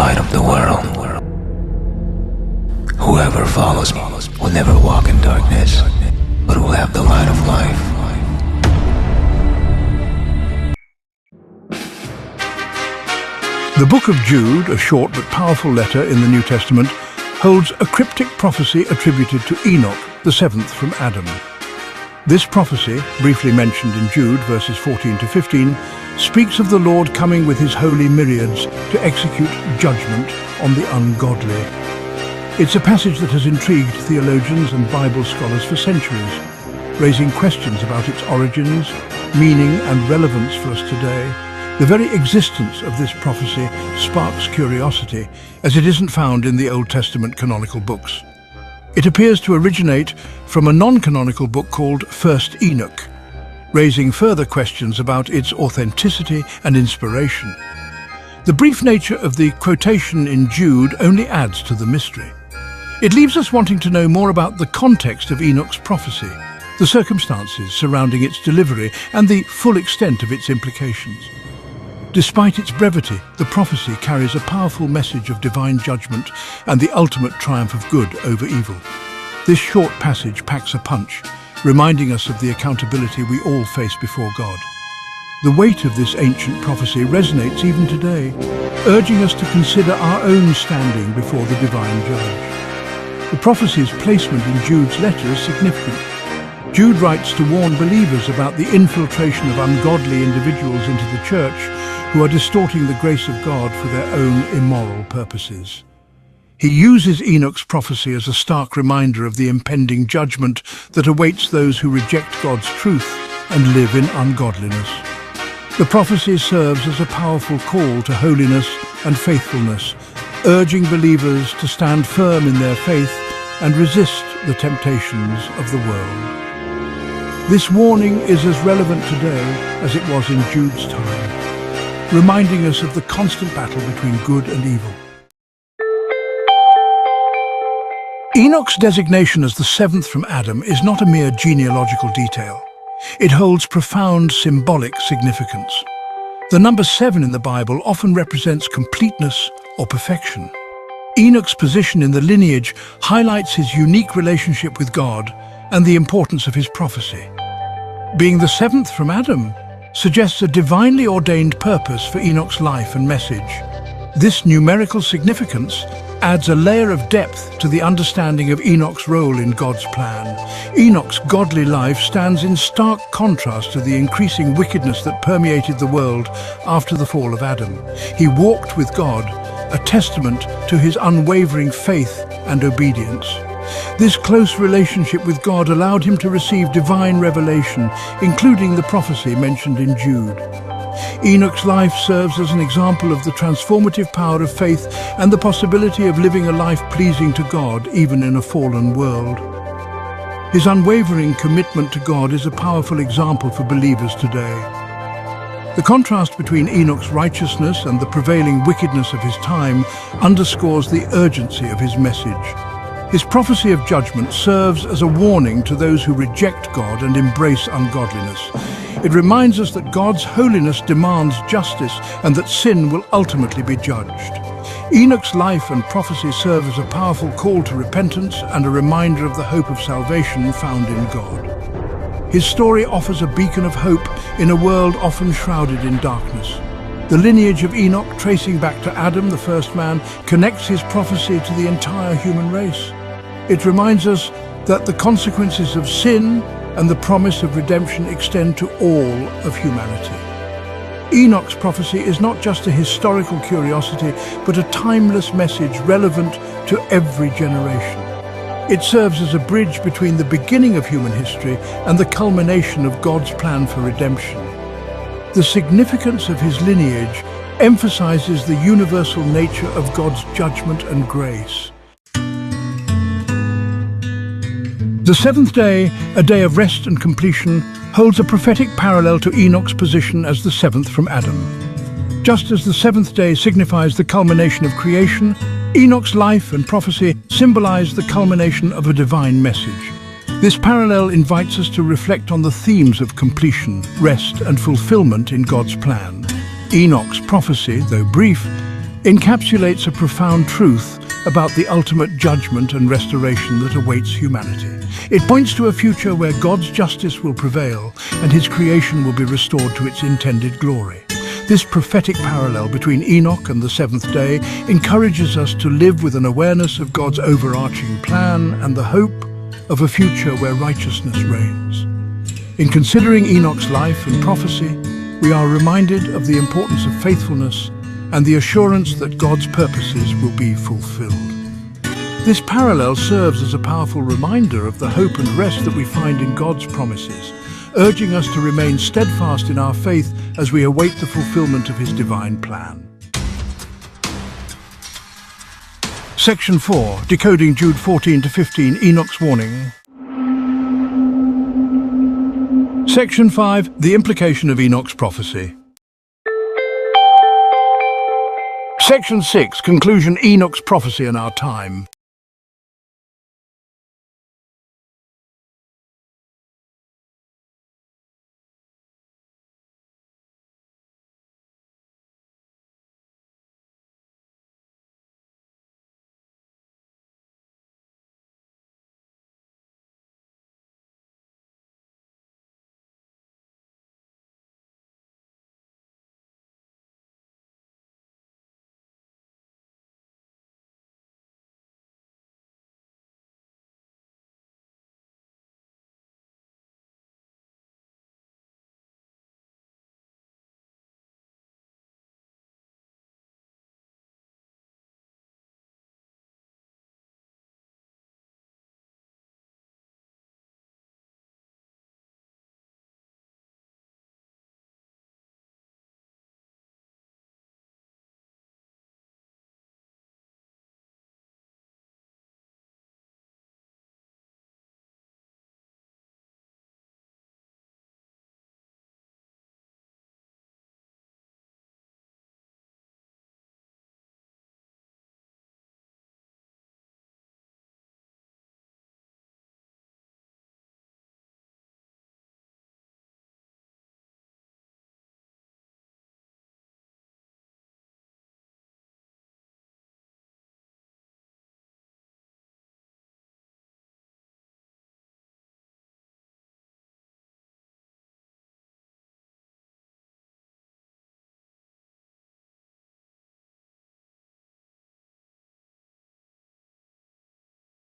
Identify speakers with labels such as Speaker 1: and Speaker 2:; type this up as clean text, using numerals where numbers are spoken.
Speaker 1: light of the world. Whoever follows me will never walk in darkness, but will have the light of life.
Speaker 2: The book of Jude, a short but powerful letter in the New Testament, holds a cryptic prophecy attributed to Enoch, the seventh from Adam. This prophecy, briefly mentioned in Jude, verses 14 to 15, speaks of the Lord coming with his holy myriads to execute judgment on the ungodly. It's a passage that has intrigued theologians and Bible scholars for centuries, raising questions about its origins, meaning and relevance for us today. The very existence of this prophecy sparks curiosity, as it isn't found in the Old Testament canonical books. It appears to originate from a non-canonical book called 1st Enoch, raising further questions about its authenticity and inspiration. The brief nature of the quotation in Jude only adds to the mystery. It leaves us wanting to know more about the context of Enoch's prophecy, the circumstances surrounding its delivery, and the full extent of its implications. Despite its brevity, the prophecy carries a powerful message of divine judgment and the ultimate triumph of good over evil. This short passage packs a punch, reminding us of the accountability we all face before God. The weight of this ancient prophecy resonates even today, urging us to consider our own standing before the divine judge. The prophecy's placement in Jude's letter is significant. Jude writes to warn believers about the infiltration of ungodly individuals into the church who are distorting the grace of God for their own immoral purposes. He uses Enoch's prophecy as a stark reminder of the impending judgment that awaits those who reject God's truth and live in ungodliness. The prophecy serves as a powerful call to holiness and faithfulness, urging believers to stand firm in their faith and resist the temptations of the world. This warning is as relevant today as it was in Jude's time, reminding us of the constant battle between good and evil. Enoch's designation as the seventh from Adam is not a mere genealogical detail. It holds profound symbolic significance. The number 7 in the Bible often represents completeness or perfection. Enoch's position in the lineage highlights his unique relationship with God and the importance of his prophecy. Being the seventh from Adam suggests a divinely ordained purpose for Enoch's life and message. This numerical significance adds a layer of depth to the understanding of Enoch's role in God's plan. Enoch's godly life stands in stark contrast to the increasing wickedness that permeated the world after the fall of Adam. He walked with God, a testament to his unwavering faith and obedience. This close relationship with God allowed him to receive divine revelation, including the prophecy mentioned in Jude. Enoch's life serves as an example of the transformative power of faith and the possibility of living a life pleasing to God, even in a fallen world. His unwavering commitment to God is a powerful example for believers today. The contrast between Enoch's righteousness and the prevailing wickedness of his time underscores the urgency of his message. His prophecy of judgment serves as a warning to those who reject God and embrace ungodliness. It reminds us that God's holiness demands justice and that sin will ultimately be judged. Enoch's life and prophecy serve as a powerful call to repentance and a reminder of the hope of salvation found in God. His story offers a beacon of hope in a world often shrouded in darkness. The lineage of Enoch, tracing back to Adam, the first man, connects his prophecy to the entire human race. It reminds us that the consequences of sin and the promise of redemption extend to all of humanity. Enoch's prophecy is not just a historical curiosity, but a timeless message relevant to every generation. It serves as a bridge between the beginning of human history and the culmination of God's plan for redemption. The significance of his lineage emphasizes the universal nature of God's judgment and grace. The seventh day, a day of rest and completion, holds a prophetic parallel to Enoch's position as the seventh from Adam. Just as the seventh day signifies the culmination of creation, Enoch's life and prophecy symbolize the culmination of a divine message. This parallel invites us to reflect on the themes of completion, rest, and fulfillment in God's plan. Enoch's prophecy, though brief, encapsulates a profound truth about the ultimate judgment and restoration that awaits humanity. It points to a future where God's justice will prevail and his creation will be restored to its intended glory. This prophetic parallel between Enoch and the seventh day encourages us to live with an awareness of God's overarching plan and the hope of a future where righteousness reigns. In considering Enoch's life and prophecy, we are reminded of the importance of faithfulness and the assurance that God's purposes will be fulfilled. This parallel serves as a powerful reminder of the hope and rest that we find in God's promises, urging us to remain steadfast in our faith as we await the fulfillment of his divine plan. Section 4, Decoding Jude 14 to 15, Enoch's Warning. Section 5, The Implication of Enoch's Prophecy. Section 6, Conclusion, Enoch's Prophecy in Our Time.